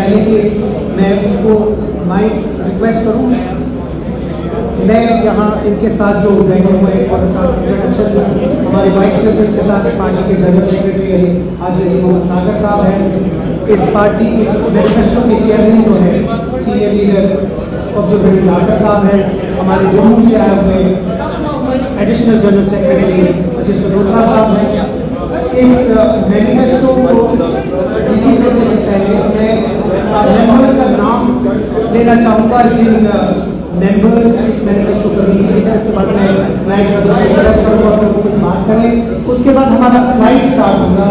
पहले कि मैं उनको माइक रिक्वेस्ट करूं, मैं यहाँ इनके साथ जो बैठे हुए और इंट्रोडक्शन हमारे वाइस प्रेसिडेंट के साथ पार्टी के जनरल सेक्रेटरी हाजी मोहम्मद सागर साहब हैं। इस पार्टी इस मैनिफेस्टो के चेयरमैन जो है सीनियर लीडर अब्दुल लाटर साहब हैं। हमारे जम्मू से आए हुए एडिशनल जनरल सेक्रेटरी अजीत सदोत्रा साहब हैं। इस मैनिफेस्टो को रिलीज करने से पहले मैं मेंबर्स का नाम लेना चाहूँगा जिन मेंबर्स इस मैनिफेस्टो को रिलीज किया। उसके बाद मैं नायब सदर कुछ बात करें, उसके बाद हमारा स्लाइड स्टार्ट होगा।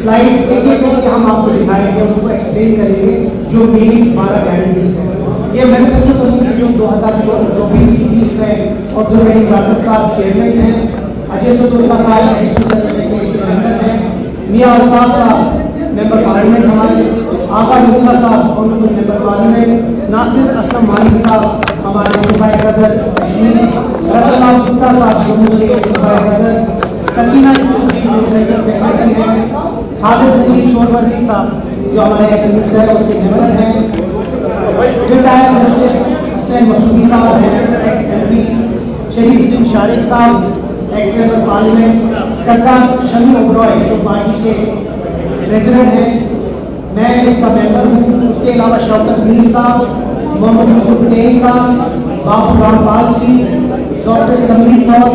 स्लाइड्स एक एक करके हम आपको दिखाएंगे, उसको एक्सप्लेन करेंगे जो मेरी हमारा गारंटीज है। ये मैनिफेस्टो कमेटी जो 2024-20 में अब्दुल रहीम राठौर साहब चेयरमैन हैं, अजय सदोत्रा साहब एडिशनल जनरल सेक्रेटरी मेंबर हैं, मियां अल्ताफ साहब मेंबर पार्लियामेंट हमारे, आका मुल्ला साहब honourable member parliament, Nasir Aslam Mani साहब हमारे सूबाई सदर कश्मीर, रतनलाल गुप्ता साहब जम्मू के सूबाई सदर, सकीना सेंट्रल सेक्रेटरी हैं, खालिद मुजीब सोनवर्दी साहब जो हमारे एक्स मिनिस्टर है उसके मेंबर हैं, रिटायर्ड जस्टिस हुसैन मसूदी साहब हैं एक्स एमपी, शरीफुद्दीन शारिक साहब एक्स मेंबर पार्लियामेंट, सरदार शमी ओबरॉय जो पार्टी के प्रेसिडेंट हैं, मैं इसका मेंबर हूँ। उसके अलावा शौकत मीर साहब, मोहम्मद यूसुफ तेज साहब, बाबू रामपाल जी, डॉक्टर समीर कौर,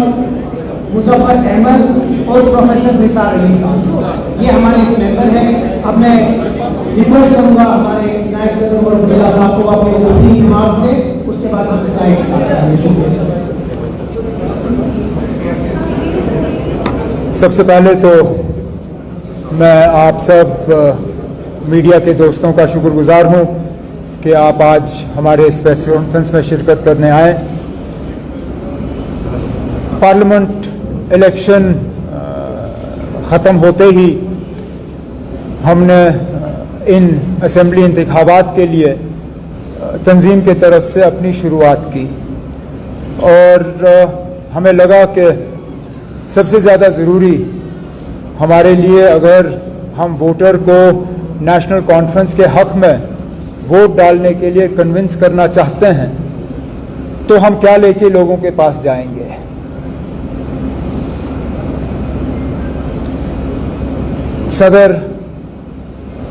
मुजफ्फर अहमद और प्रोफेसर निसार अली साहब, ये हमारे इस मेंबर हैं। अब मैं रिक्वेस्ट करूँगा हमारे नायब सदर और बिला साहब को अपने ओपनिंग रिमार्क्स दें, उसके बाद हम डिसाइड करेंगे। सबसे पहले तो मैं आप सब मीडिया के दोस्तों का शुक्रगुजार हूं कि आप आज हमारे इस प्रेस कॉन्फ्रेंस में शिरकत करने आए। पार्लियामेंट इलेक्शन ख़त्म होते ही हमने इन असेंबली इंतखाबात के लिए तंजीम के तरफ से अपनी शुरुआत की और हमें लगा कि सबसे ज़्यादा ज़रूरी हमारे लिए, अगर हम वोटर को नेशनल कॉन्फ्रेंस के हक़ में वोट डालने के लिए कन्विंस करना चाहते हैं, तो हम क्या लेके लोगों के पास जाएंगे। सदर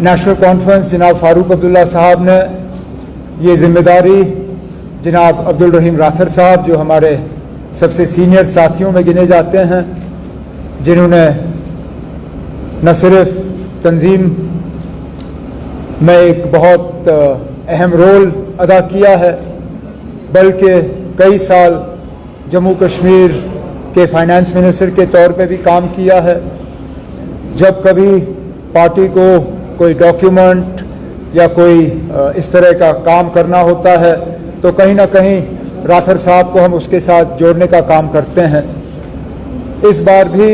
नेशनल कॉन्फ्रेंस जनाब फारूक अब्दुल्ला साहब ने ये जिम्मेदारी जनाब अब्दुल रहीम राठौर साहब जो हमारे सबसे सीनियर साथियों में गिने जाते हैं, जिन्होंने न सिर्फ तंजीम में एक बहुत अहम रोल अदा किया है, बल्कि कई साल जम्मू कश्मीर के फाइनेंस मिनिस्टर के तौर पे भी काम किया है। जब कभी पार्टी को कोई डॉक्यूमेंट या कोई इस तरह का काम करना होता है तो कहीं ना कहीं राठौर साहब को हम उसके साथ जोड़ने का काम करते हैं। इस बार भी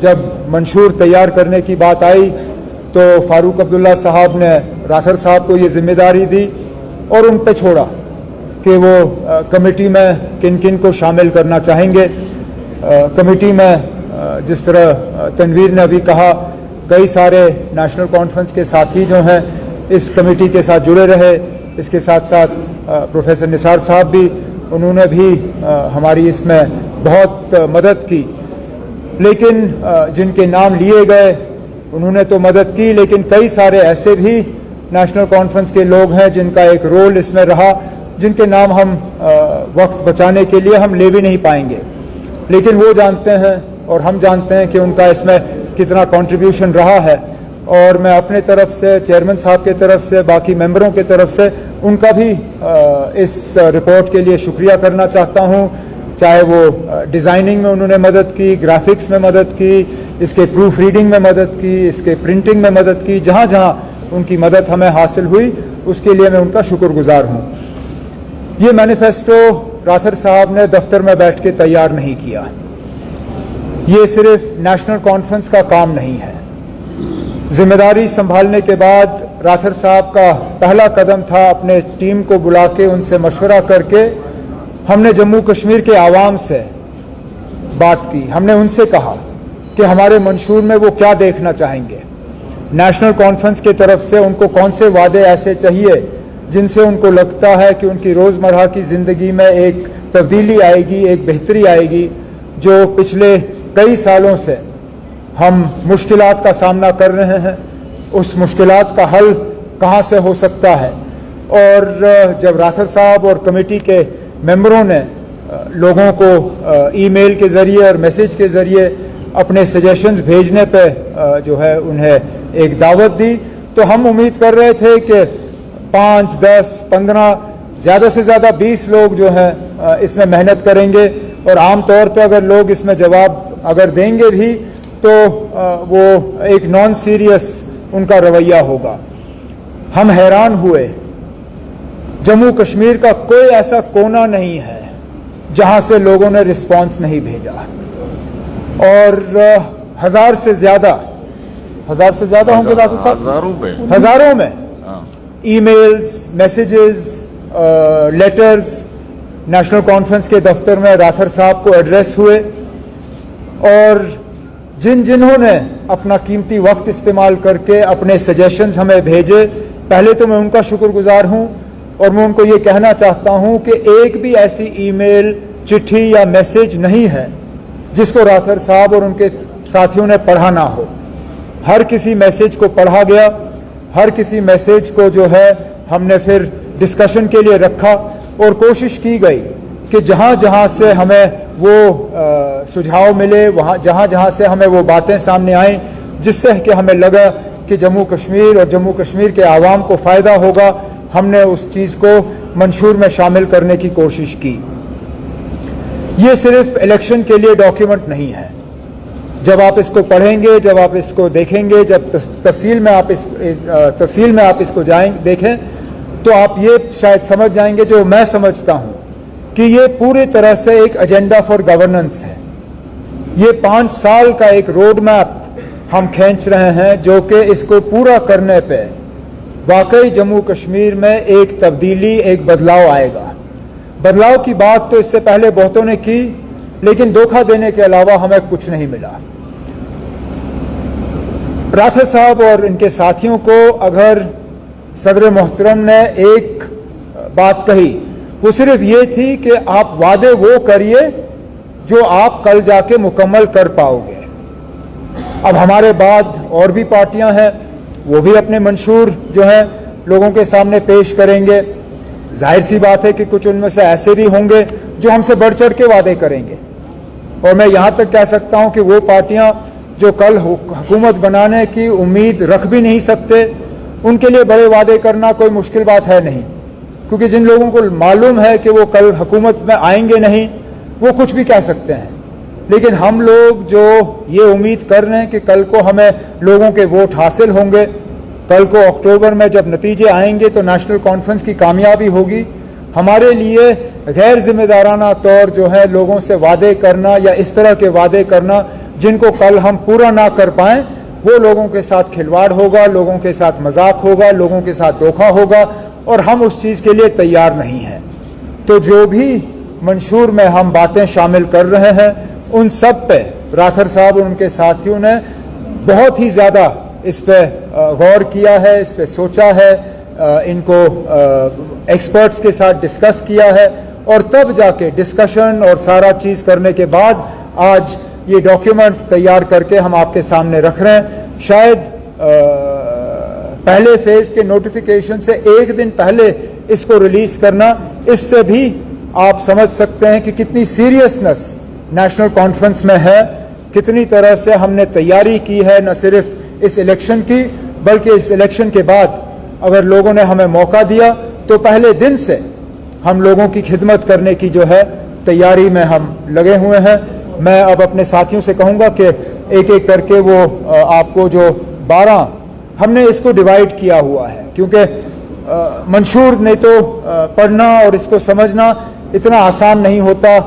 जब मंशूर तैयार करने की बात आई तो फारूक अब्दुल्ला साहब ने राठौर साहब को ये जिम्मेदारी दी और उन पे छोड़ा कि वो कमेटी में किन किन को शामिल करना चाहेंगे। कमेटी में जिस तरह तनवीर ने अभी कहा, कई सारे नेशनल कॉन्फ्रेंस के साथी जो हैं इस कमेटी के साथ जुड़े रहे। इसके साथ साथ प्रोफेसर निसार साहब भी, उन्होंने भी हमारी इसमें बहुत मदद की। लेकिन जिनके नाम लिए गए उन्होंने तो मदद की, लेकिन कई सारे ऐसे भी नेशनल कॉन्फ्रेंस के लोग हैं जिनका एक रोल इसमें रहा, जिनके नाम हम वक्त बचाने के लिए हम ले भी नहीं पाएंगे, लेकिन वो जानते हैं और हम जानते हैं कि उनका इसमें कितना कंट्रीब्यूशन रहा है। और मैं अपने तरफ से, चेयरमैन साहब के तरफ से, बाकी मेंबरों के तरफ से उनका भी इस रिपोर्ट के लिए शुक्रिया करना चाहता हूं। चाहे वो डिज़ाइनिंग में उन्होंने मदद की, ग्राफिक्स में मदद की, इसके प्रूफ रीडिंग में मदद की, इसके प्रिंटिंग में मदद की, जहां जहां उनकी मदद हमें हासिल हुई उसके लिए मैं उनका शुक्रगुजार हूं। ये मैनिफेस्टो राठौर साहब ने दफ्तर में बैठ के तैयार नहीं किया। ये सिर्फ नेशनल कॉन्फ्रेंस का काम नहीं है। जिम्मेदारी संभालने के बाद राठौर साहब का पहला कदम था अपने टीम को बुला के उनसे मशवरा करके हमने जम्मू कश्मीर के आवाम से बात की। हमने उनसे कहा कि हमारे मंशूर में वो क्या देखना चाहेंगे। नेशनल कॉन्फ्रेंस की तरफ से उनको कौन से वादे ऐसे चाहिए जिनसे उनको लगता है कि उनकी रोज़मर्रा की ज़िंदगी में एक तब्दीली आएगी, एक बेहतरी आएगी। जो पिछले कई सालों से हम मुश्किलात का सामना कर रहे हैं, उस मुश्किलात का हल कहाँ से हो सकता है। और जब राथर साहब और कमेटी के मेंबरों ने लोगों को ईमेल के ज़रिए और मैसेज के ज़रिए अपने सजेशंस भेजने पे जो है उन्हें एक दावत दी, तो हम उम्मीद कर रहे थे कि 5, 10, 15, ज़्यादा से ज़्यादा 20 लोग जो हैं इसमें मेहनत करेंगे। और आम तौर पे अगर लोग इसमें जवाब अगर देंगे भी तो वो एक नॉन सीरियस उनका रवैया होगा। हम हैरान हुए, जम्मू कश्मीर का कोई ऐसा कोना नहीं है जहां से लोगों ने रिस्पांस नहीं भेजा। और 1000 से ज़्यादा होंगे डॉक्टर साहब, हजारों में emails, messages, letters national conference के दफ्तर में राथर साहब को एड्रेस हुए। और जिन्होंने अपना कीमती वक्त इस्तेमाल करके अपने सजेशंस हमें भेजे, पहले तो मैं उनका शुक्रगुजार हूं। और मैं उनको ये कहना चाहता हूं कि एक भी ऐसी ईमेल, चिट्ठी या मैसेज नहीं है जिसको राथर साहब और उनके साथियों ने पढ़ा ना हो। हर किसी मैसेज को पढ़ा गया, हर किसी मैसेज को जो है हमने फिर डिस्कशन के लिए रखा और कोशिश की गई कि जहाँ जहाँ से हमें वो सुझाव मिले, वहाँ जहाँ से हमें वो बातें सामने आईं जिससे कि हमें लगा कि जम्मू कश्मीर और जम्मू कश्मीर के आवाम को फ़ायदा होगा, हमने उस चीज़ को मंशूर में शामिल करने की कोशिश की। ये सिर्फ इलेक्शन के लिए डॉक्यूमेंट नहीं है। जब आप इसको पढ़ेंगे, जब आप इसको देखेंगे, जब तफसील में आप इसको देखें तो आप ये शायद समझ जाएंगे, जो मैं समझता हूँ, कि ये पूरी तरह से एक एजेंडा फॉर गवर्नेंस है। ये 5 साल का एक रोड मैप हम खींच रहे हैं, जो कि इसको पूरा करने पे वाकई जम्मू कश्मीर में एक तब्दीली, एक बदलाव आएगा। बदलाव की बात तो इससे पहले बहुतों ने की, लेकिन धोखा देने के अलावा हमें कुछ नहीं मिला। राथर साहब और इनके साथियों को अगर सदर मोहतरम ने एक बात कही, वो सिर्फ ये थी कि आप वादे वो करिए जो आप कल जाके मुकम्मल कर पाओगे। अब हमारे बाद और भी पार्टियां हैं, वो भी अपने मंशूर जो हैं लोगों के सामने पेश करेंगे। जाहिर सी बात है कि कुछ उनमें से ऐसे भी होंगे जो हमसे बढ़ चढ़ के वादे करेंगे। और मैं यहाँ तक कह सकता हूँ कि वो पार्टियाँ जो कल हुकूमत बनाने की उम्मीद रख भी नहीं सकते, उनके लिए बड़े वादे करना कोई मुश्किल बात है नहीं, क्योंकि जिन लोगों को मालूम है कि वो कल हुकूमत में आएंगे नहीं, वो कुछ भी कह सकते हैं। लेकिन हम लोग जो ये उम्मीद कर रहे हैं कि कल को हमें लोगों के वोट हासिल होंगे, कल को अक्टूबर में जब नतीजे आएंगे तो नेशनल कॉन्फ्रेंस की कामयाबी होगी, हमारे लिए गैर जिम्मेदाराना तौर जो है लोगों से वादे करना या इस तरह के वादे करना जिनको कल हम पूरा ना कर पाएं, वो लोगों के साथ खिलवाड़ होगा, लोगों के साथ मजाक होगा, लोगों के साथ धोखा होगा, और हम उस चीज़ के लिए तैयार नहीं हैं। तो जो भी मंशूर में हम बातें शामिल कर रहे हैं, उन सब पे राथर साहब और उनके साथियों ने बहुत ही ज़्यादा इस पे गौर किया है, इस पे सोचा है, इनको एक्सपर्ट्स के साथ डिस्कस किया है, और तब जाके डिस्कशन और सारा चीज़ करने के बाद आज ये डॉक्यूमेंट तैयार करके हम आपके सामने रख रहे हैं। शायद पहले फेज के नोटिफिकेशन से एक दिन पहले इसको रिलीज करना, इससे भी आप समझ सकते हैं कि कितनी सीरियसनेस नेशनल कॉन्फ्रेंस में है, कितनी तरह से हमने तैयारी की है, न सिर्फ इस इलेक्शन की बल्कि इस इलेक्शन के बाद अगर लोगों ने हमें मौका दिया तो पहले दिन से हम लोगों की खिदमत करने की जो है तैयारी में हम लगे हुए हैं। मैं अब अपने साथियों से कहूँगा कि एक एक करके वो आपको जो 12 हमने इसको डिवाइड किया हुआ है, क्योंकि मंशूर नहीं तो पढ़ना और इसको समझना इतना आसान नहीं होता।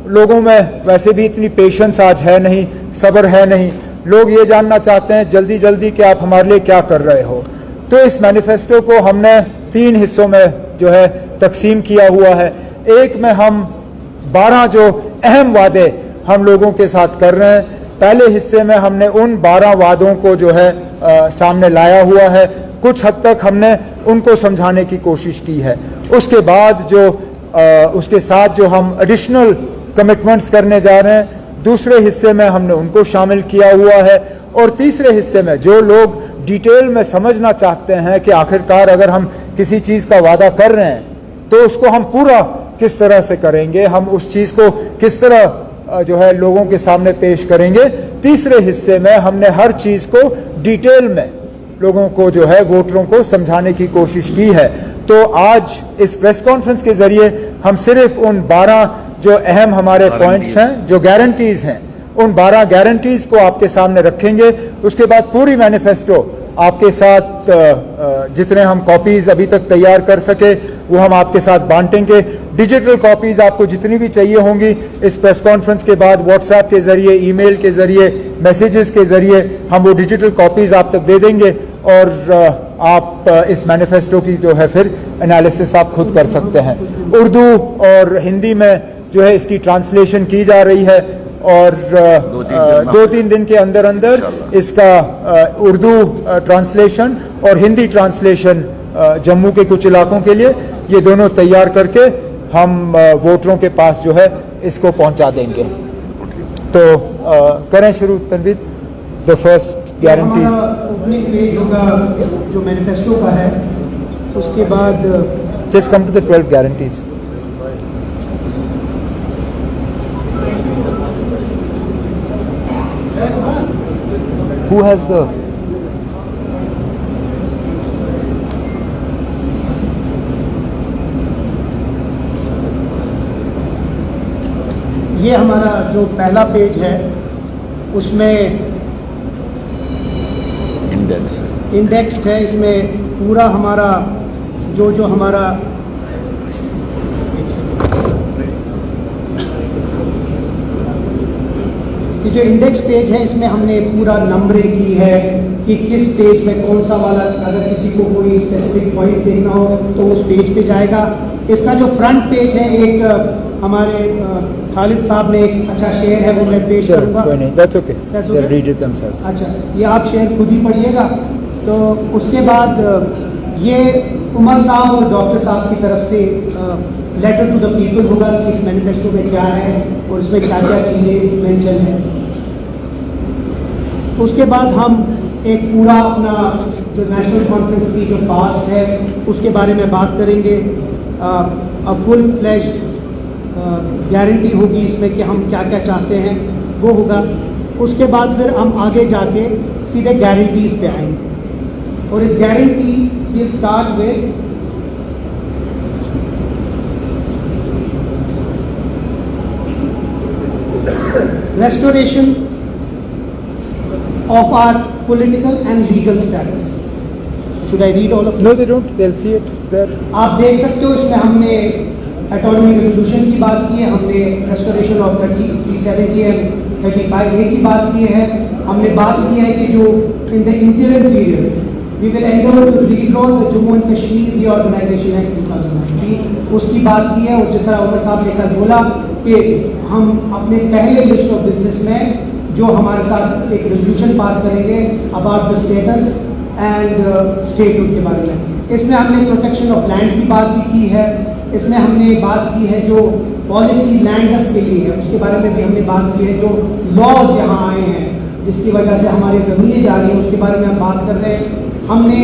लोगों में वैसे भी इतनी पेशेंस आज है नहीं, सब्र है नहीं। लोग ये जानना चाहते हैं जल्दी जल्दी कि आप हमारे लिए क्या कर रहे हो। तो इस मैनिफेस्टो को हमने 3 हिस्सों में जो है तकसीम किया हुआ है। एक में हम 12 जो अहम वादे हम लोगों के साथ कर रहे हैं, पहले हिस्से में हमने उन 12 वादों को जो है सामने लाया हुआ है। कुछ हद तक हमने उनको समझाने की कोशिश की है। उसके बाद उसके साथ जो हम एडिशनल कमिटमेंट्स करने जा रहे हैं, दूसरे हिस्से में हमने उनको शामिल किया हुआ है। और तीसरे हिस्से में जो लोग डिटेल में समझना चाहते हैं कि आखिरकार अगर हम किसी चीज़ का वादा कर रहे हैं तो उसको हम पूरा किस तरह से करेंगे, हम उस चीज़ को किस तरह जो है लोगों के सामने पेश करेंगे, तीसरे हिस्से में हमने हर चीज़ को डिटेल में लोगों को जो है वोटरों को समझाने की कोशिश की है। तो आज इस प्रेस कॉन्फ्रेंस के जरिए हम सिर्फ उन 12 जो अहम हमारे पॉइंट्स हैं, जो गारंटीज हैं, उन 12 गारंटीज को आपके सामने रखेंगे। उसके बाद पूरी मैनिफेस्टो आपके साथ जितने हम कॉपीज अभी तक तैयार कर सके वो हम आपके साथ बांटेंगे। डिजिटल कॉपीज आपको जितनी भी चाहिए होंगी इस प्रेस कॉन्फ्रेंस के बाद व्हाट्सएप के जरिए, ईमेल के जरिए, मैसेजेस के जरिए हम वो डिजिटल कॉपीज आप तक दे देंगे और आप इस मैनिफेस्टो की जो है फिर एनालिसिस आप खुद कर सकते हैं। उर्दू और हिंदी में जो है इसकी ट्रांसलेशन की जा रही है और 2-3 दिन के अंदर अंदर इसका उर्दू ट्रांसलेशन और हिंदी ट्रांसलेशन जम्मू के कुछ इलाकों के लिए ये दोनों तैयार करके हम वोटरों के पास जो है इसको पहुंचा देंगे। तो करें शुरू Tanvir, the first guarantees. Opening page होगा जो मैनिफेस्टो का है, उसके बाद just come to the 12 guarantees. Who has the ये हमारा जो पहला पेज है उसमें इंडेक्स्ड है। इसमें पूरा हमारा जो हमारा ये जो इंडेक्स पेज है इसमें हमने पूरा नंबरिंग की है कि किस पेज में कौन सा वाला, अगर किसी को कोई स्पेसिफिक पॉइंट देखना हो तो उस पेज पे जाएगा। इसका जो फ्रंट पेज है, एक हमारे खालिद साहब ने एक अच्छा शेयर है वो मैं पेश करूँगा। अच्छा, ये आप शेयर खुद ही पढ़िएगा। तो उसके बाद ये उमर साहब और डॉक्टर साहब की तरफ से लेटर टू द पीपल होगा कि इस मैनिफेस्टो में क्या है और इसमें क्या क्या चीज़ें मेंशन है। उसके बाद हम एक पूरा अपना जो नेशनल कॉन्फ्रेंस की जो पास है उसके बारे में बात करेंगे। फुल फ्लैश्ड गारंटी होगी इसमें कि हम क्या क्या चाहते हैं वो होगा। उसके बाद फिर हम आगे जाके सीधे गारंटीज पे आएंगे और इस guarantee will start with restoration of our political and legal status. Should I read all of it? No, they don't. They'll see it. It's there. आप देख सकते हो इसमें हमने ऑटोनॉमी रेजोल्यूशन की बात की है, हमने रेस्टोरेशन ऑफ 370 एंड 35A की बात की है, हमने बात की है कि जो in the interior period we will endeavour to redraw the Jammu and Kashmir reorganisation act 2019 उसकी बात की है। और जिस तरह उमर साहब ने कल बोला कि हम अपने पहले लिस्ट ऑफ बिजनेस में जो हमारे साथ एक रेजोल्यूशन पास करेंगे about the status and statehood के बारे में। इसमें हमने प्रोटेक्शन ऑफ लैंड की बात भी की है, इसमें हमने बात की है जो पॉलिसी लैंडर्स के लिए है उसके बारे में भी हमने बात की है, जो लॉज यहाँ आए हैं जिसकी वजह से हमारी ज़मीनें जा रही हैं उसके बारे में हम बात कर रहे हैं। हमने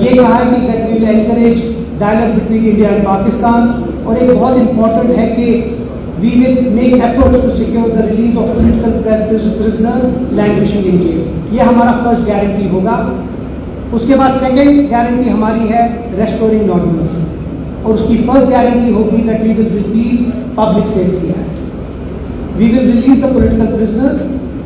ये कहा है कि that will encourage dialogue between India and Pakistan. और एक बहुत इंपॉर्टेंट है कि we will make efforts to secure the release of political prisoners languishing in jail. ये हमारा फर्स्ट गारंटी होगा। उसके बाद सेकंड गारंटी हमारी है restoring normalcy और उसकी फर्स्ट गारंटी होगी that we will repeal Public Safety Act. We will release the political prisoners.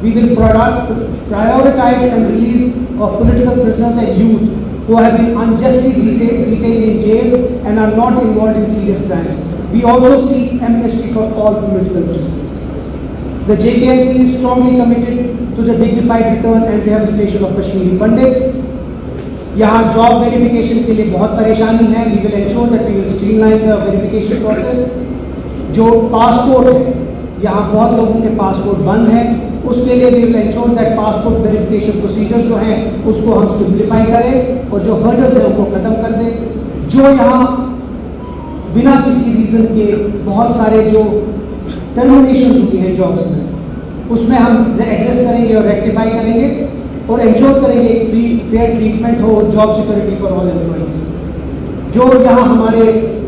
We will prioritize and release of political prisoners and youth who have been unjustly detained in jails and are not involved in serious crimes. We also seek amnesty for all political prisoners. The JKMC is strongly committed to the dignified return and rehabilitation of Kashmiri Pandits. यहाँ job verification के लिए बहुत परेशानी है। We will ensure that we will streamline the verification process. जो passport है, यहाँ बहुत लोगों के पासपोर्ट बंद है, उसके लिए we will ensure that passport verification procedure जो है उसको हम सिंप्लीफाई करें और जो हर्डल्स है उनको खत्म कर दें। जो यहाँ बिना किसी रीजन के बहुत सारे जो टर्मिनेशन हुई है जॉब्स में, उसमें हम एड्रेस करेंगे और रेक्टिफाई करेंगे और एंश्योर करेंगे एक फ्री फेयर ट्रीटमेंट हो, job security for all employees. जो यहाँ हमारे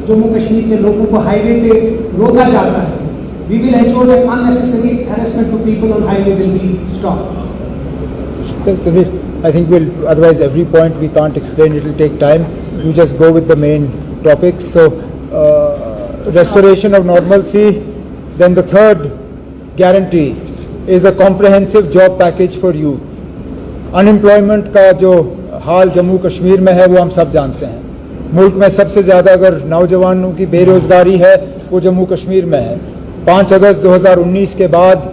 जम्मू कश्मीर के लोगों को हाईवे पे रोका जाता है, we will ensure that unnecessary harassment to people on highway will be stopped. I think we'll, otherwise every point we can't explain, it will take time. You just go with the main topics. So, restoration of normalcy. Then the third guarantee is a comprehensive job package for youth. Unemployment का जो हाल जम्मू कश्मीर में है वो हम सब जानते हैं। मुल्क में सबसे ज़्यादा अगर नौजवानों की बेरोज़गारी है वो जम्मू कश्मीर में है। 5 अगस्त 2019 के बाद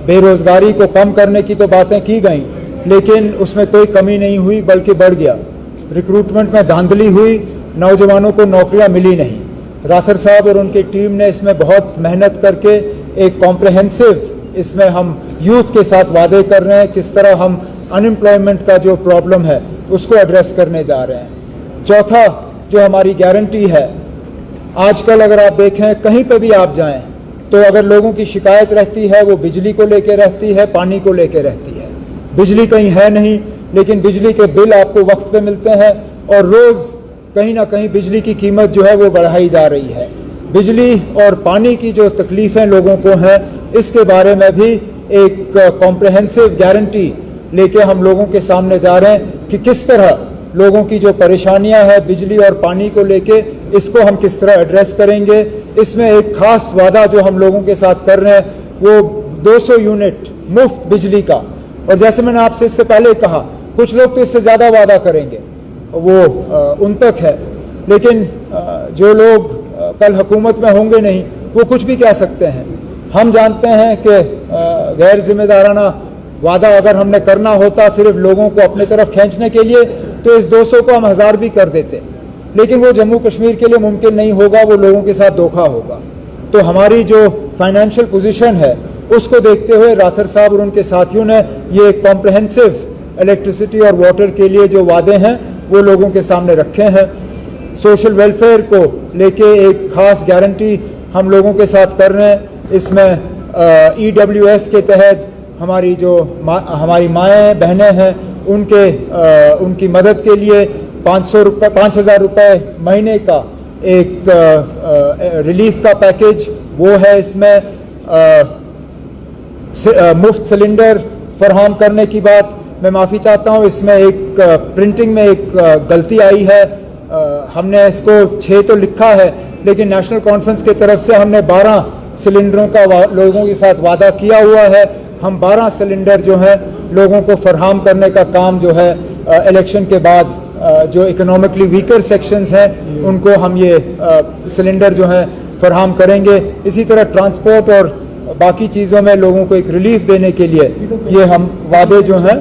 बेरोज़गारी को कम करने की तो बातें की गई, लेकिन उसमें कोई कमी नहीं हुई बल्कि बढ़ गया। रिक्रूटमेंट में धांधली हुई, नौजवानों को नौकरियां मिली नहीं। राथर साहब और उनकी टीम ने इसमें बहुत मेहनत करके एक कॉम्प्रहेंसिव, इसमें हम यूथ के साथ वादे कर रहे हैं किस तरह हम अनएम्प्लॉयमेंट का जो प्रॉब्लम है उसको एड्रेस करने जा रहे हैं। चौथा जो हमारी गारंटी है, आजकल अगर आप देखें कहीं पे भी आप जाएं तो अगर लोगों की शिकायत रहती है वो बिजली को लेकर रहती है, पानी को लेकर रहती है। बिजली कहीं है नहीं, लेकिन बिजली के बिल आपको वक्त पे मिलते हैं और रोज कहीं ना कहीं बिजली की कीमत जो है वो बढ़ाई जा रही है। बिजली और पानी की जो तकलीफें लोगों को हैं, इसके बारे में भी एक कॉम्प्रहेंसिव गारंटी लेके हम लोगों के सामने जा रहे हैं कि किस तरह लोगों की जो परेशानियां हैं बिजली और पानी को लेके, इसको हम किस तरह एड्रेस करेंगे। इसमें एक खास वादा जो हम लोगों के साथ कर रहे हैं वो 200 यूनिट मुफ्त बिजली का, और जैसे मैंने आपसे इससे पहले कहा कुछ लोग तो इससे ज्यादा वादा करेंगे, वो उन तक है, लेकिन जो लोग कल हुकूमत में होंगे नहीं वो कुछ भी कह सकते हैं। हम जानते हैं कि गैर जिम्मेदाराना वादा अगर हमने करना होता सिर्फ लोगों को अपने तरफ खींचने के लिए तो इस 200 को हम 1000 भी कर देते, लेकिन वो जम्मू कश्मीर के लिए मुमकिन नहीं होगा, वो लोगों के साथ धोखा होगा। तो हमारी जो फाइनेंशियल पोजीशन है उसको देखते हुए राथर साहब और उनके साथियों ने ये कॉम्प्रहेंसिव इलेक्ट्रिसिटी और वाटर के लिए जो वादे हैं वो लोगों के सामने रखे हैं। सोशल वेलफेयर को लेके एक खास गारंटी हम लोगों के साथ कर रहे हैं। इसमें EWS के तहत हमारी जो हमारी माएँ बहनें हैं उनकी मदद के लिए 5,000 रुपये महीने का एक रिलीफ का पैकेज वो है। इसमें मुफ्त सिलेंडर फराहम करने की बात, मैं माफ़ी चाहता हूँ, इसमें एक प्रिंटिंग में एक गलती आई है। हमने इसको 6 तो लिखा है, लेकिन नेशनल कॉन्फ्रेंस की तरफ से हमने 12 सिलेंडरों का लोगों के साथ वादा किया हुआ है। हम 12 सिलेंडर जो है लोगों को फराहम करने का काम जो है इलेक्शन के बाद जो इकोनॉमिकली वीकर सेक्शंस हैं उनको हम ये सिलेंडर जो है फराहम करेंगे। इसी तरह ट्रांसपोर्ट और बाकी चीज़ों में लोगों को एक रिलीफ देने के लिए ये हम वादे जो हैं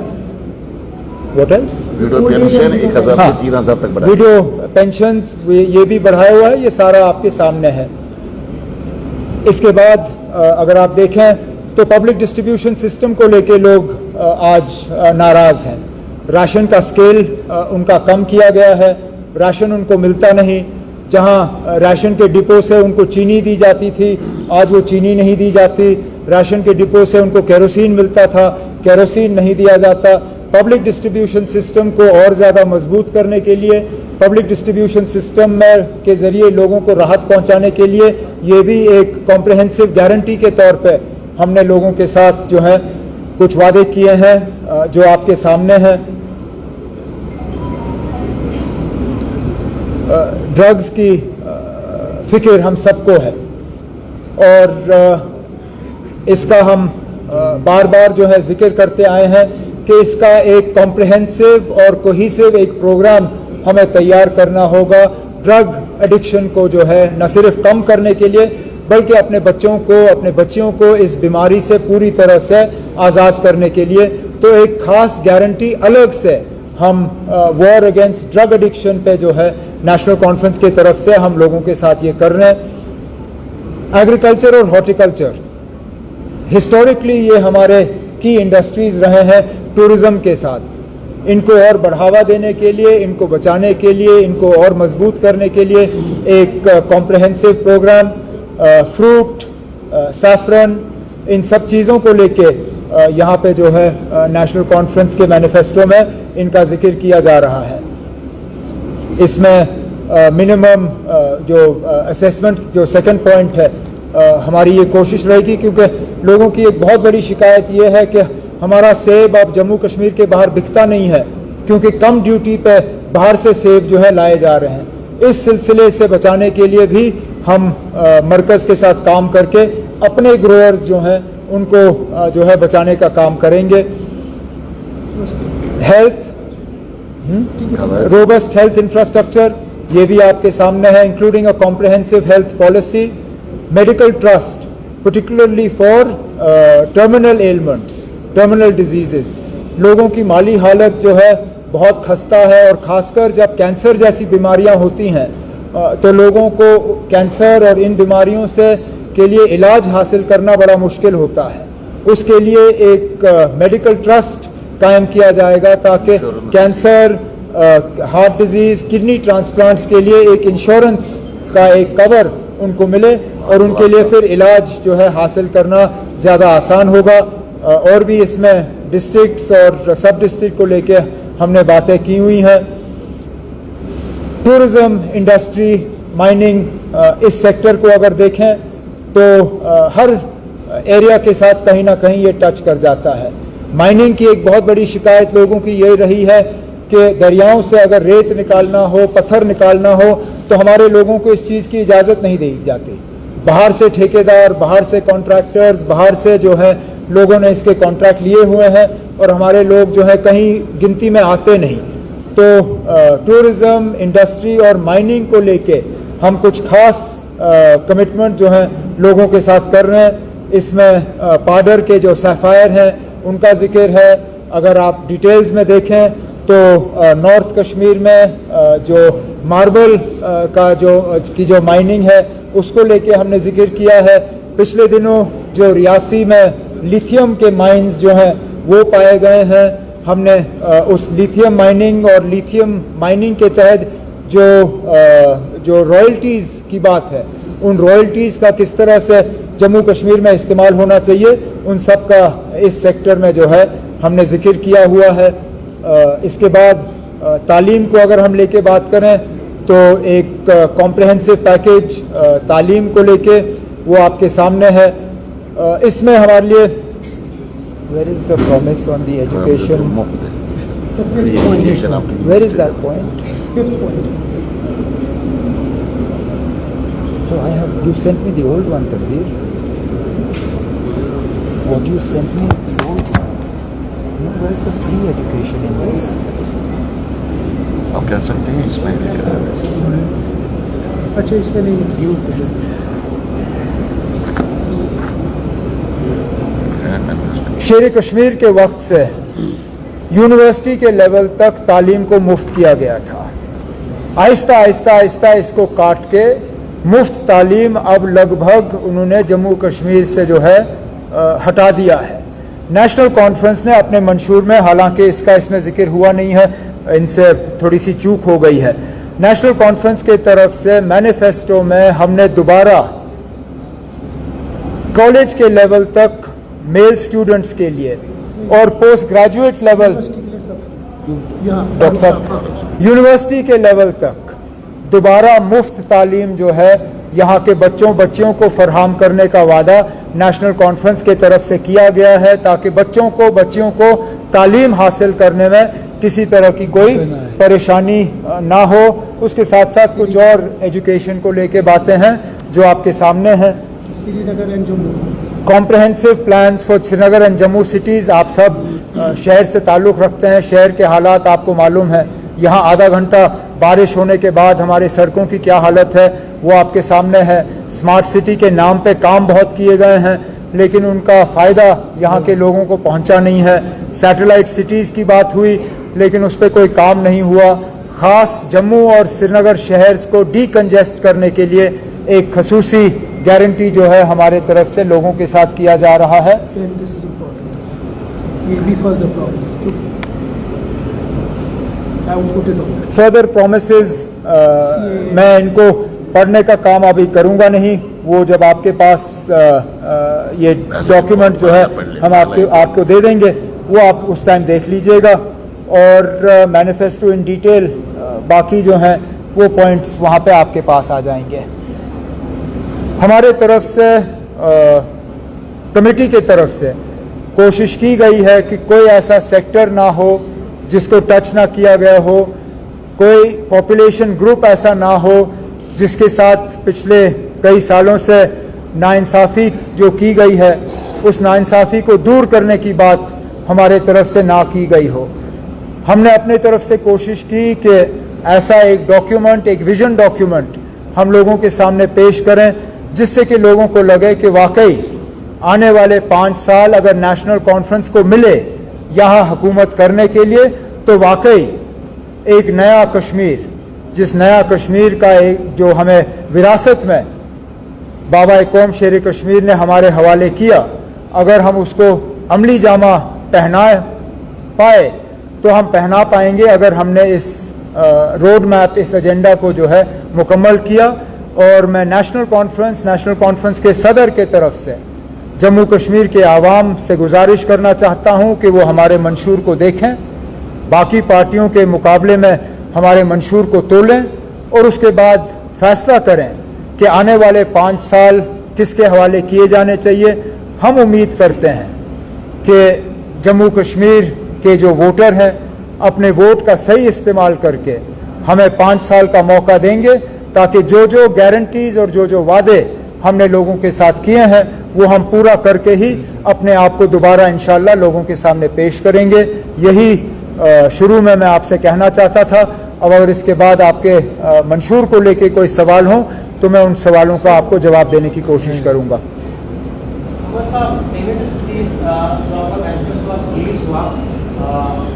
वीडियो पेंशन 1000 से 3000 तक बढ़ाया। वीडियो पेंशन ये भी बढ़ाया हुआ है, ये सारा आपके सामने है। इसके बाद अगर आप देखें तो पब्लिक डिस्ट्रीब्यूशन सिस्टम को लेके लोग आज नाराज हैं। राशन का स्केल उनका कम किया गया है, राशन उनको मिलता नहीं। जहां राशन के डिपो से उनको चीनी दी जाती थी, आज वो चीनी नहीं दी जाती। राशन के डिपो से उनको केरोसिन मिलता था, केरोसिन नहीं दिया जाता। पब्लिक डिस्ट्रीब्यूशन सिस्टम को और ज़्यादा मजबूत करने के लिए, पब्लिक डिस्ट्रीब्यूशन सिस्टम में के ज़रिए लोगों को राहत पहुंचाने के लिए ये भी एक कॉम्प्रहेंसिव गारंटी के तौर पे हमने लोगों के साथ जो है कुछ वादे किए हैं जो आपके सामने हैं। ड्रग्स की फिक्र हम सबको है और इसका हम बार बार जो है जिक्र करते आए हैं कि इसका एक कॉम्प्रहेंसिव और कोहिसिव एक प्रोग्राम हमें तैयार करना होगा ड्रग एडिक्शन को जो है न सिर्फ कम करने के लिए बल्कि अपने बच्चों को, अपने बच्चियों को इस बीमारी से पूरी तरह से आज़ाद करने के लिए। तो एक खास गारंटी अलग से हम वॉर अगेंस्ट ड्रग एडिक्शन पे जो है नेशनल कॉन्फ्रेंस की तरफ से हम लोगों के साथ ये कर रहे हैं। एग्रीकल्चर और हॉर्टिकल्चर, हिस्टोरिकली ये हमारे की इंडस्ट्रीज रहे हैं टूरिज्म के साथ। इनको और बढ़ावा देने के लिए, इनको बचाने के लिए, इनको और मजबूत करने के लिए एक कॉम्प्रहेंसिव प्रोग्राम फ्रूट, सैफरन, इन सब चीज़ों को लेके यहाँ पे जो है नेशनल कॉन्फ्रेंस के मैनिफेस्टो में इनका जिक्र किया जा रहा है। इसमें मिनिमम जो असेसमेंट जो सेकंड पॉइंट है, हमारी ये कोशिश रहेगी, क्योंकि लोगों की एक बहुत बड़ी शिकायत ये है कि हमारा सेब अब जम्मू कश्मीर के बाहर बिकता नहीं है, क्योंकि कम ड्यूटी पे बाहर से सेब जो है लाए जा रहे हैं। इस सिलसिले से बचाने के लिए भी हम मरकज़ के साथ काम करके अपने ग्रोअर्स जो हैं उनको जो है बचाने का काम करेंगे। हेल्थ, रोबस्ट हेल्थ इंफ्रास्ट्रक्चर, ये भी आपके सामने है, including a comprehensive health policy, medical trust particularly for terminal elements, terminal diseases. लोगों की माली हालत जो है बहुत खस्ता है, और खासकर जब कैंसर जैसी बीमारियां होती हैं तो लोगों को कैंसर और इन बीमारियों से के लिए इलाज हासिल करना बड़ा मुश्किल होता है। उसके लिए एक मेडिकल ट्रस्ट कायम किया जाएगा ताकि cancer, heart disease, kidney transplants के लिए एक इंश्योरेंस का एक कवर उनको मिले, और उनके लिए फिर इलाज जो है हासिल करना ज़्यादा आसान होगा। और भी इसमें डिस्ट्रिक्ट्स और सब डिस्ट्रिक्ट को लेके हमने बातें की हुई हैं। टूरिज्म, इंडस्ट्री, माइनिंग, इस सेक्टर को अगर देखें तो हर एरिया के साथ कहीं ना कहीं ये टच कर जाता है। माइनिंग की एक बहुत बड़ी शिकायत लोगों की ये रही है कि दरियाओं से अगर रेत निकालना हो, पत्थर निकालना हो, तो हमारे लोगों को इस चीज़ की इजाज़त नहीं दी जाती। बाहर से ठेकेदार, बाहर से कॉन्ट्रैक्टर्स, बाहर से जो है लोगों ने इसके कॉन्ट्रैक्ट लिए हुए हैं, और हमारे लोग जो है कहीं गिनती में आते नहीं। तो टूरिज्म, इंडस्ट्री और माइनिंग को लेके हम कुछ खास कमिटमेंट जो है लोगों के साथ कर रहे हैं। इसमें पाडर के जो सैफायर हैं उनका जिक्र है। अगर आप डिटेल्स में देखें तो नॉर्थ कश्मीर में जो मार्बल का जो माइनिंग है उसको लेके हमने जिक्र किया है। पिछले दिनों जो रियासी में लिथियम के माइंस जो हैं वो पाए गए हैं। हमने उस लिथियम माइनिंग और लिथियम माइनिंग के तहत जो रॉयल्टीज़ की बात है, उन रॉयल्टीज़ का किस तरह से जम्मू कश्मीर में इस्तेमाल होना चाहिए, उन सब का इस सेक्टर में जो है हमने जिक्र किया हुआ है। इसके बाद तालीम को अगर हम लेके बात करें तो एक कॉम्प्रहेंसिव पैकेज तालीम को लेके वो आपके सामने है। इसमें हमारे लिए where is the promise on the education, where is that point, fifth point. So I have, you sent me the old one, Tanveer. What you sent me, the old one. No, where's the free education in this? आप कह सकते हैं इसमें अच्छा, इसमें नहीं है। You, this is. शेर कश्मीर के वक्त से यूनिवर्सिटी के लेवल तक तालीम को मुफ्त किया गया था। आहिस्ता आहिस्ता आहिस्ता इसको काट के मुफ्त तालीम अब लगभग उन्होंने जम्मू कश्मीर से जो है हटा दिया है। नेशनल कॉन्फ्रेंस ने अपने मंशूर में, हालांकि इसका इसमें जिक्र हुआ नहीं है, इनसे थोड़ी सी चूक हो गई है, नेशनल कॉन्फ्रेंस के तरफ से मैनिफेस्टो में हमने दोबारा कॉलेज के लेवल तक मेल स्टूडेंट्स के लिए और पोस्ट ग्रेजुएट लेवल, डॉक्टर साहब, यूनिवर्सिटी के लेवल तक दोबारा मुफ्त तालीम जो है यहाँ के बच्चियों को फरहम करने का वादा नेशनल कॉन्फ्रेंस के तरफ से किया गया है, ताकि बच्चियों को तालीम हासिल करने में किसी तरह की कोई परेशानी ना हो। उसके साथ साथ कुछ और एजुकेशन को लेके बातें हैं जो आपके सामने हैं। Srinagar and Jammu, comprehensive plans for Srinagar and Jammu cities. आप सब शहर से ताल्लुक़ रखते हैं, शहर के हालात आपको मालूम है। यहाँ आधा घंटा बारिश होने के बाद हमारी सड़कों की क्या हालत है वो आपके सामने है। स्मार्ट सिटी के नाम पे काम बहुत किए गए हैं, लेकिन उनका फ़ायदा यहाँ के लोगों को पहुँचा नहीं है। सैटेलाइट सिटीज़ की बात हुई, लेकिन उस पर कोई काम नहीं हुआ। ख़ास जम्मू और श्रीनगर शहर्स को डीकंजेस्ट करने के लिए एक खसूसी गारंटी जो है हमारे तरफ से लोगों के साथ किया जा रहा है। And this is important. We refer the promise. I will put it on. Further promises मैं इनको पढ़ने का काम अभी करूंगा नहीं, वो जब आपके पास ये डॉक्यूमेंट जो है हम आपको दे देंगे, वो आप उस टाइम देख लीजिएगा। और मैनिफेस्टो इन डिटेल बाकी जो हैं वो पॉइंट्स वहाँ पे आपके पास आ जाएंगे। हमारे तरफ से कमेटी के तरफ से कोशिश की गई है कि कोई ऐसा सेक्टर ना हो जिसको टच ना किया गया हो, कोई पॉपुलेशन ग्रुप ऐसा ना हो जिसके साथ पिछले कई सालों से नाइंसाफ़ी जो की गई है, उस नाइंसाफ़ी को दूर करने की बात हमारे तरफ से ना की गई हो। हमने अपने तरफ से कोशिश की कि ऐसा एक डॉक्यूमेंट, एक विजन डॉक्यूमेंट हम लोगों के सामने पेश करें, जिससे कि लोगों को लगे कि वाकई आने वाले 5 साल अगर नेशनल कॉन्फ्रेंस को मिले यहाँ हुकूमत करने के लिए, तो वाकई एक नया कश्मीर, जिस नया कश्मीर का एक जो हमें विरासत में बाबा कौम शेर कश्मीर ने हमारे हवाले किया, अगर हम उसको अमली जामा पहना पाए तो हम पहना पाएंगे अगर हमने इस रोड मैप, इस एजेंडा को जो है मुकम्मल किया। और मैं नेशनल कॉन्फ्रेंस के सदर के तरफ से जम्मू कश्मीर के आवाम से गुजारिश करना चाहता हूं कि वो हमारे मंशूर को देखें, बाकी पार्टियों के मुकाबले में हमारे मंशूर को तोलें और उसके बाद फैसला करें कि आने वाले 5 साल किसके हवाले किए जाने चाहिए। हम उम्मीद करते हैं कि जम्मू कश्मीर के जो वोटर हैं अपने वोट का सही इस्तेमाल करके हमें 5 साल का मौका देंगे, ताकि जो जो गारंटीज और जो जो वादे हमने लोगों के साथ किए हैं वो हम पूरा करके ही अपने आप को दोबारा इंशाल्लाह लोगों के सामने पेश करेंगे। यही शुरू में मैं आपसे कहना चाहता था। अब अगर इसके बाद आपके मंशूर को लेके कोई सवाल हो तो मैं उन सवालों का आपको जवाब देने की कोशिश करूंगा।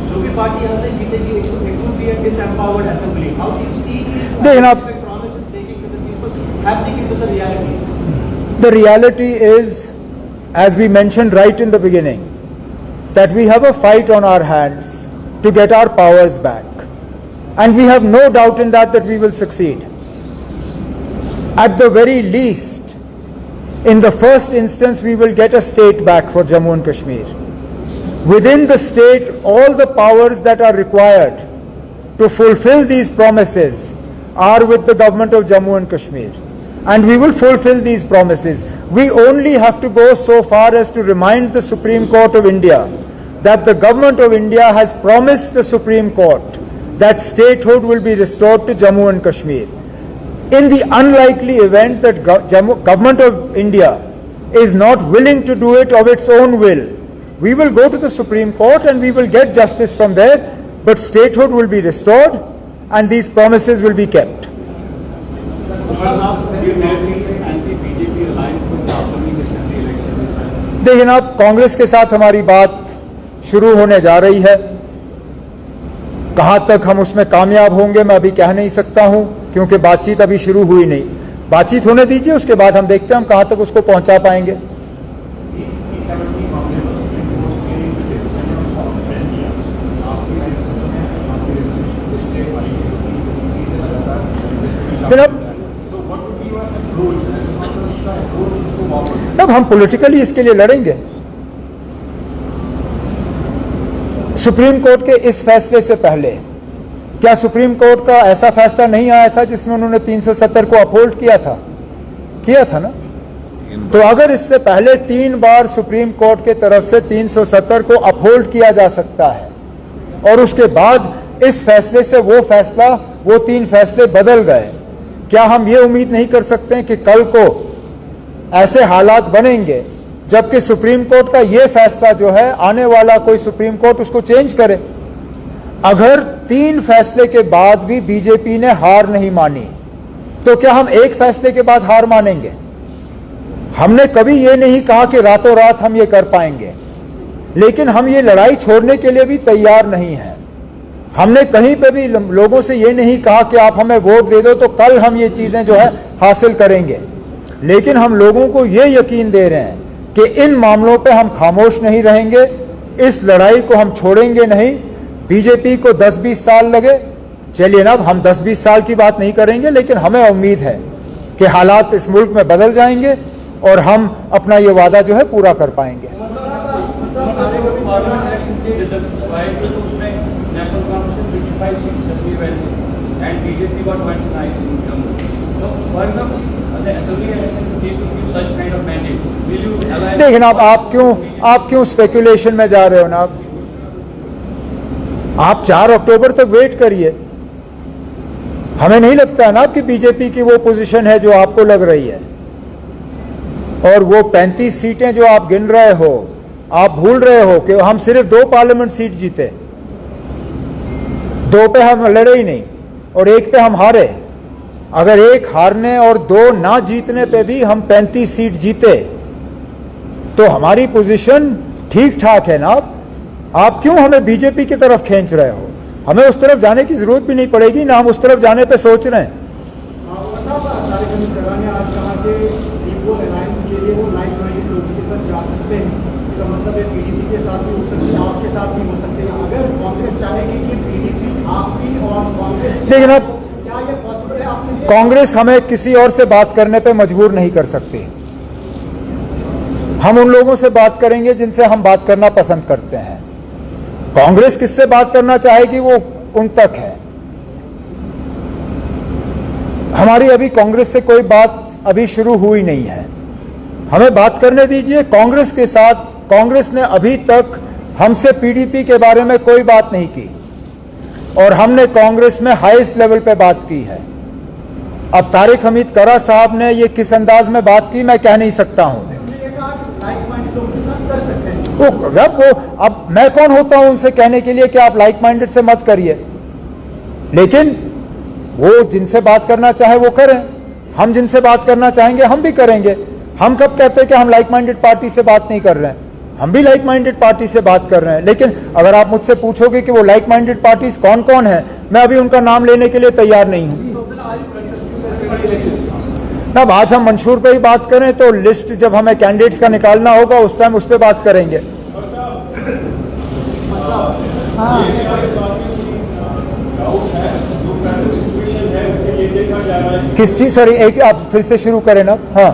जो भी पार्टी यहाँ से जीतेगी, it would be a disempowered assembly. How do you see these promises making to the people happening into the realities? The reality is, as we mentioned right in the beginning, that we have a fight on our hands to get our powers back, and we have no doubt in that we will succeed. At the very least, in the first instance, we will get a state back for Jammu and Kashmir. Within the state, all the powers that are required to fulfill these promises are with the government of Jammu and Kashmir, and we will fulfill these promises. We only have to go so far as to remind the Supreme Court of India that the government of India has promised the Supreme Court that statehood will be restored to Jammu and Kashmir. In the unlikely event that government of India is not willing to do it of its own will, we will go to the Supreme Court and we will get justice from there, but statehood will be restored and these promises will be kept. देखिए ना, कांग्रेस के साथ हमारी बात शुरू होने जा रही है। कहां तक हम उसमें कामयाब होंगे मैं अभी कह नहीं सकता हूं, क्योंकि बातचीत अभी शुरू हुई नहीं। बातचीत होने दीजिए, उसके बाद हम देखते हैं हम कहां तक उसको पहुंचा पाएंगे। अब हम पॉलिटिकली इसके लिए लड़ेंगे। सुप्रीम कोर्ट के इस फैसले से पहले क्या सुप्रीम कोर्ट का ऐसा फैसला नहीं आया था जिसमें उन्होंने 370 को अपहोल्ड किया था ना? तो अगर इससे पहले 3 बार सुप्रीम कोर्ट के तरफ से 370 को अपहोल्ड किया जा सकता है और उसके बाद इस फैसले से वो 3 फैसले बदल गए, क्या हम ये उम्मीद नहीं कर सकते हैं कि कल को ऐसे हालात बनेंगे जबकि सुप्रीम कोर्ट का ये फैसला जो है आने वाला कोई सुप्रीम कोर्ट उसको चेंज करे? अगर 3 फैसले के बाद भी बीजेपी ने हार नहीं मानी तो क्या हम एक फैसले के बाद हार मानेंगे? हमने कभी ये नहीं कहा कि रातों रात हम ये कर पाएंगे, लेकिन हम ये लड़ाई छोड़ने के लिए भी तैयार नहीं हैं। हमने कहीं पे भी लोगों से ये नहीं कहा कि आप हमें वोट दे दो तो कल हम ये चीजें जो है हासिल करेंगे। लेकिन हम लोगों को ये यकीन दे रहे हैं कि इन मामलों पे हम खामोश नहीं रहेंगे, इस लड़ाई को हम छोड़ेंगे नहीं। बीजेपी को 10-20 साल लगे, चलिए ना, हम 10-20 साल की बात नहीं करेंगे, लेकिन हमें उम्मीद है कि हालात इस मुल्क में बदल जाएंगे और हम अपना ये वादा जो है पूरा कर पाएंगे। देखिए ना, आप क्यों स्पेकुलेशन में जा रहे हो ना? आप 4 अक्टूबर तक वेट करिए। हमें नहीं लगता है ना कि बीजेपी की वो पोजीशन है जो आपको लग रही है, और वो 35 सीटें जो आप गिन रहे हो, आप भूल रहे हो कि हम सिर्फ 2 पार्लियामेंट सीट जीते, 2 पे हम लड़े ही नहीं और 1 पे हम हारे। अगर 1 हारने और 2 ना जीतने पे भी हम 35 सीट जीते तो हमारी पोजीशन ठीक ठाक है ना। आप क्यों हमें बीजेपी की तरफ खींच रहे हो? हमें उस तरफ जाने की जरूरत भी नहीं पड़ेगी, ना हम उस तरफ जाने पे सोच रहे हैं। लेकिन अब कांग्रेस हमें किसी और से बात करने पे मजबूर नहीं कर सकती। हम उन लोगों से बात करेंगे जिनसे हम बात करना पसंद करते हैं। कांग्रेस किससे बात करना चाहेगी वो उन तक है। हमारी अभी कांग्रेस से कोई बात अभी शुरू हुई नहीं है, हमें बात करने दीजिए कांग्रेस के साथ। कांग्रेस ने अभी तक हमसे पीडीपी के बारे में कोई बात नहीं की और हमने कांग्रेस में हाईएस्ट लेवल पे बात की है। अब तारिक हमीद करा साहब ने ये किस अंदाज में बात की मैं कह नहीं सकता हूं। अब मैं कौन होता हूं उनसे कहने के लिए कि आप लाइक माइंडेड से मत करिए, लेकिन वो जिनसे बात करना चाहे वो करें, हम जिनसे बात करना चाहेंगे हम भी करेंगे। हम कब कहते हैं कि हम लाइक माइंडेड पार्टी से बात नहीं कर रहे हैं? हम भी लाइक माइंडेड पार्टी से बात कर रहे हैं। लेकिन अगर आप मुझसे पूछोगे कि वो लाइक माइंडेड पार्टीज कौन कौन है, मैं अभी उनका नाम लेने के लिए तैयार नहीं हूं। अब आज हम मंशूर पे ही बात करें तो लिस्ट जब हमें कैंडिडेट्स का निकालना होगा उस टाइम उस पर बात करेंगे। किस चीज? सॉरी, एक आप फिर से शुरू करें ना। हाँ,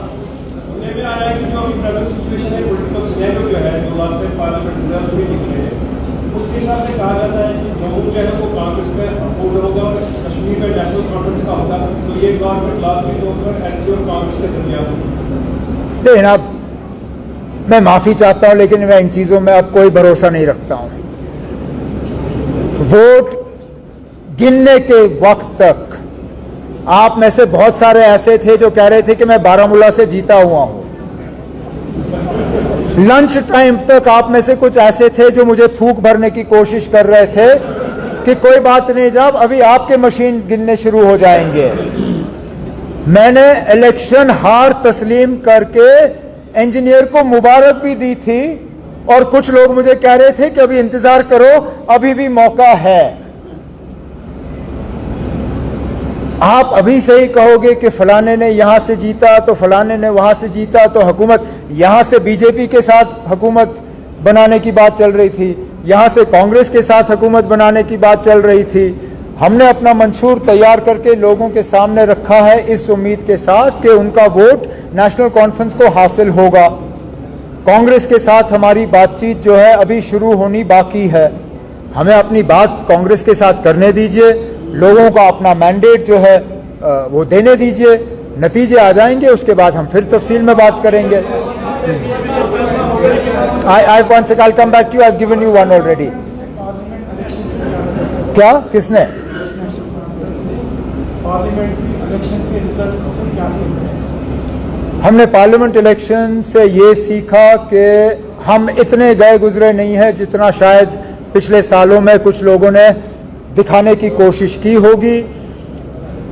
उसके हिसाब से कहा जाता है कि जम्मू जो है वो कांग्रेस में अपोज होगा और कश्मीर में नेशनल कॉन्फ्रेंस का होगा, तो ये गवर्नमेंट लाजमी तौर पर एनसी और कांग्रेस के दरमियान। देखिए ना, मैं माफी चाहता हूं लेकिन मैं इन चीजों में अब कोई भरोसा नहीं रखता हूं। वोट गिनने के वक्त तक आप में से बहुत सारे ऐसे थे जो कह रहे थे कि मैं बारामूला से जीता हुआ हूं। लंच टाइम तक आप में से कुछ ऐसे थे जो मुझे फूंक भरने की कोशिश कर रहे थे कि कोई बात नहीं, जब अभी आपके मशीन गिनने शुरू हो जाएंगे। मैंने इलेक्शन हार तस्लीम करके इंजीनियर को मुबारक भी दी थी और कुछ लोग मुझे कह रहे थे कि अभी इंतजार करो, अभी भी मौका है। आप अभी से ही कहोगे कि फलाने ने यहां से जीता तो फलाने ने वहां से जीता, तो हुकूमत यहां से बीजेपी के साथ हुकूमत बनाने की बात चल रही थी, यहां से कांग्रेस के साथ हुकूमत बनाने की बात चल रही थी। हमने अपना मंशूर तैयार करके लोगों के सामने रखा है इस उम्मीद के साथ कि उनका वोट नेशनल कॉन्फ्रेंस को हासिल होगा। कांग्रेस के साथ हमारी बातचीत जो है अभी शुरू होनी बाकी है। हमें अपनी बात कांग्रेस के साथ करने दीजिए, लोगों का अपना मैंडेट जो है वो देने दीजिए, नतीजे आ जाएंगे, उसके बाद हम फिर तफसील में बात करेंगे। I'll come back to you. I've given you one already. क्या? किसने? हमने पार्लियामेंट इलेक्शन से ये सीखा कि हम इतने गए गुजरे नहीं है जितना शायद पिछले सालों में कुछ लोगों ने दिखाने की कोशिश की होगी,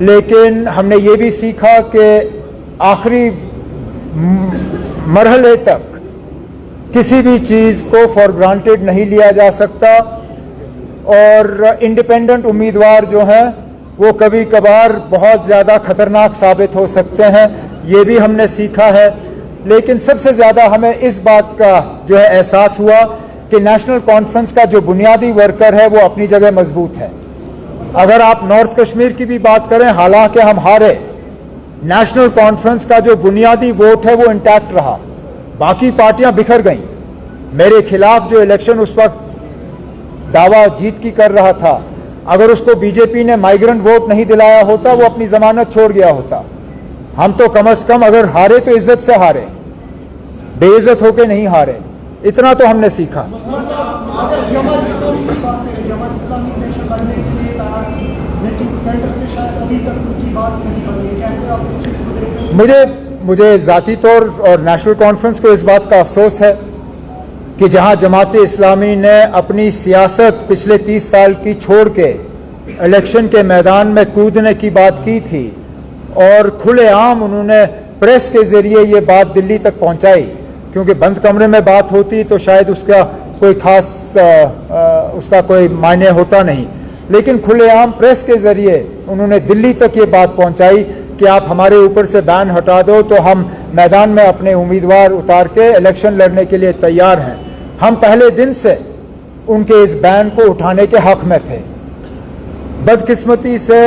लेकिन हमने ये भी सीखा कि आखिरी मरहले तक किसी भी चीज़ को फॉर ग्रांटेड नहीं लिया जा सकता और इंडिपेंडेंट उम्मीदवार जो हैं वो कभी कभार बहुत ज़्यादा खतरनाक साबित हो सकते हैं। ये भी हमने सीखा है। लेकिन सबसे ज़्यादा हमें इस बात का जो है एहसास हुआ कि नेशनल कॉन्फ्रेंस का जो बुनियादी वर्कर है वो अपनी जगह मजबूत है। अगर आप नॉर्थ कश्मीर की भी बात करें, हालांकि हम हारे, नेशनल कॉन्फ्रेंस का जो बुनियादी वोट है वो इंटैक्ट रहा, बाकी पार्टियां बिखर गईं। मेरे खिलाफ जो इलेक्शन उस वक्त दावा जीत की कर रहा था, अगर उसको बीजेपी ने माइग्रेंट वोट नहीं दिलाया होता, वो अपनी जमानत छोड़ गया होता। हम तो कम से कम अगर हारे तो इज्जत से हारे, बेइज्जत होके नहीं हारे। इतना तो हमने सीखा। मुझे जाती तौर और नेशनल कॉन्फ्रेंस को इस बात का अफसोस है कि जहां जमात इस्लामी ने अपनी सियासत पिछले 30 साल की छोड़ के इलेक्शन के मैदान में कूदने की बात की थी और खुलेआम उन्होंने प्रेस के जरिए ये बात दिल्ली तक पहुंचाई, क्योंकि बंद कमरे में बात होती तो शायद उसका कोई खास उसका कोई मायने होता नहीं, लेकिन खुलेआम प्रेस के जरिए उन्होंने दिल्ली तक ये बात पहुंचाई कि आप हमारे ऊपर से बैन हटा दो तो हम मैदान में अपने उम्मीदवार उतार के इलेक्शन लड़ने के लिए तैयार हैं। हम पहले दिन से उनके इस बैन को उठाने के हक में थे। बदकिस्मती से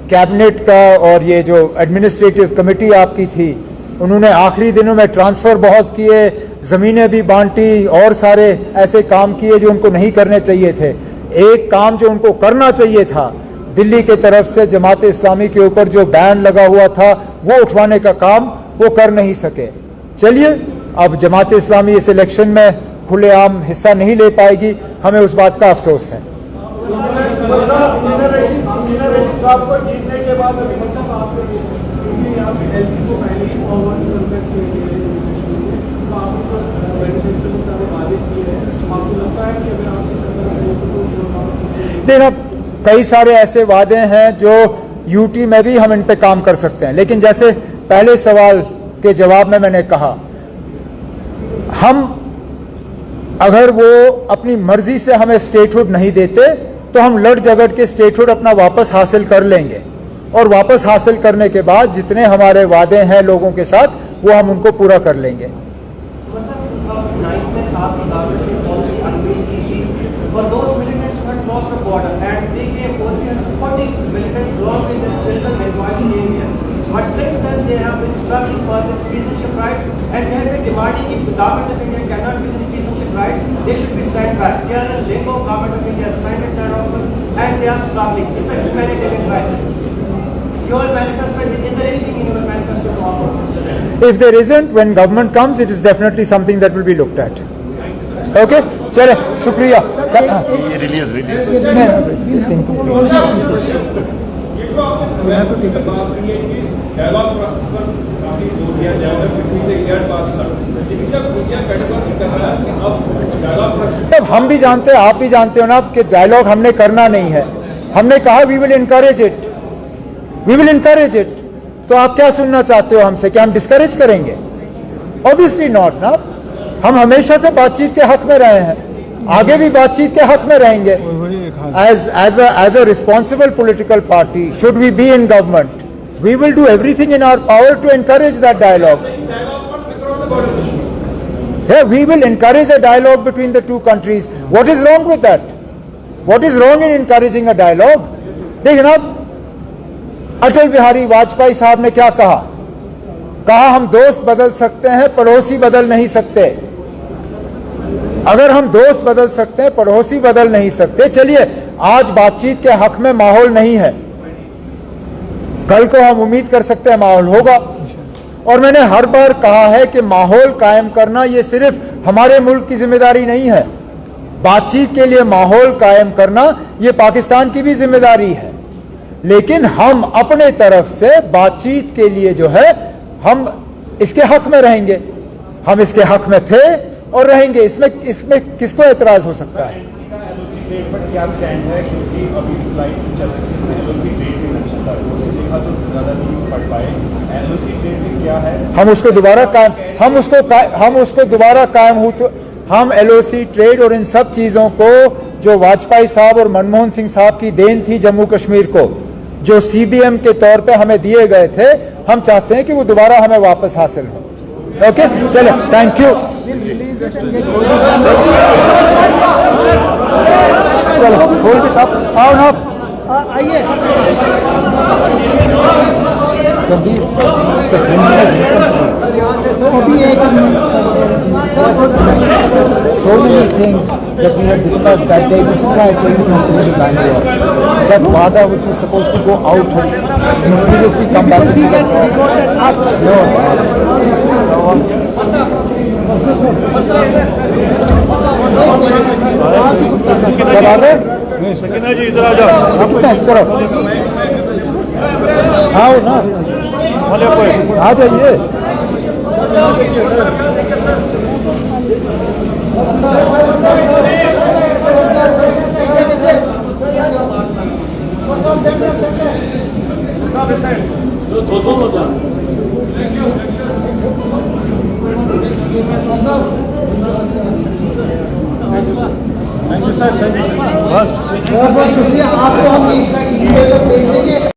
कैबिनेट का और ये जो एडमिनिस्ट्रेटिव कमेटी आपकी थी, उन्होंने आखिरी दिनों में ट्रांसफ़र बहुत किए, ज़मीनें भी बांटी और सारे ऐसे काम किए जो उनको नहीं करने चाहिए थे। एक काम जो उनको करना चाहिए था, दिल्ली के तरफ से जमात इस्लामी के ऊपर जो बैन लगा हुआ था वो उठवाने का काम वो कर नहीं सके। चलिए, अब जमात इस्लामी इस इलेक्शन में खुलेआम हिस्सा नहीं ले पाएगी, हमें उस बात का अफसोस है। देखना, कई सारे ऐसे वादे हैं जो यूटी में भी हम इन पे काम कर सकते हैं, लेकिन जैसे पहले सवाल के जवाब में मैंने कहा, हम अगर वो अपनी मर्जी से हमें स्टेटहुड नहीं देते तो हम लड़ झगड़ के स्टेटहुड अपना वापस हासिल कर लेंगे, और वापस हासिल करने के बाद जितने हमारे वादे हैं लोगों के साथ वो हम उनको पूरा कर लेंगे। But since then they have been struggling for the citizenship rights and they have been demanding if the government of India cannot give them citizenship rights, they should be sent back. They are in limbo. Government of India has signed that offer and they are struggling. It's a humanitarian crisis. Your manifesto, is there anything in your manifesto to offer? If there isn't, when government comes, it is definitely something that will be looked at. Okay? चले, शुक्रिया। Release. Dialogue process पर काफी जोर दिया जाएगा, लेकिन जब media category कर रहा है कि अब डायलॉग प्रोसेस, तब हम भी जानते हैं, आप भी जानते हो ना कि डायलॉग हमने करना नहीं है। हमने कहा वी विल इनकरेज इट। तो आप क्या सुनना चाहते हो हमसे, कि हम डिस्करेज करेंगे? ऑब्वियसली नॉट ना। हम हमेशा से बातचीत के हक में रहे हैं, आगे भी बातचीत के हक में रहेंगे। As a responsible political party, should we be in government, we will do everything in our power to encourage that dialogue. Yeah, we will encourage a dialogue between the two countries. What is wrong with that? What is wrong in encouraging a dialogue? देखिए ना, अटल बिहारी वाजपेयी साहब ने क्या कहा हम दोस्त बदल सकते हैं, पड़ोसी बदल नहीं सकते। अगर हम दोस्त बदल सकते हैं, पड़ोसी बदल नहीं सकते। चलिए, आज बातचीत के हक में माहौल नहीं है, कल को हम उम्मीद कर सकते हैं माहौल होगा। और मैंने हर बार कहा है कि माहौल कायम करना ये सिर्फ हमारे मुल्क की जिम्मेदारी नहीं है, बातचीत के लिए माहौल कायम करना ये पाकिस्तान की भी जिम्मेदारी है। लेकिन हम अपने तरफ से बातचीत के लिए जो है हम इसके हक में रहेंगे, हम इसके हक में थे और रहेंगे। इसमें किसको एतराज हो सकता है? हम उसको दोबारा कायम हो तो हम LOC ट्रेड और इन सब चीजों को जो वाजपेयी साहब और मनमोहन सिंह साहब की देन थी जम्मू कश्मीर को, जो CBM के तौर पे हमें दिए गए थे, हम चाहते हैं कि वो दोबारा हमें वापस हासिल हो। ओके, चलो, थैंक यू। चलो, होल्ड इट अप, आओ ना, आइए। अभी एक so many things that we had discussed that day. This is why I came to Bangalore. That WADA, which was supposed to go out, has mysteriously come back into the सब आ रहे? सकीना जी इधर आ जाओ। सकीना इस तरफ आओ ना, आ जाइए। बहुत बहुत शुक्रिया आपको, हम इसका ईमेल भेज देंगे।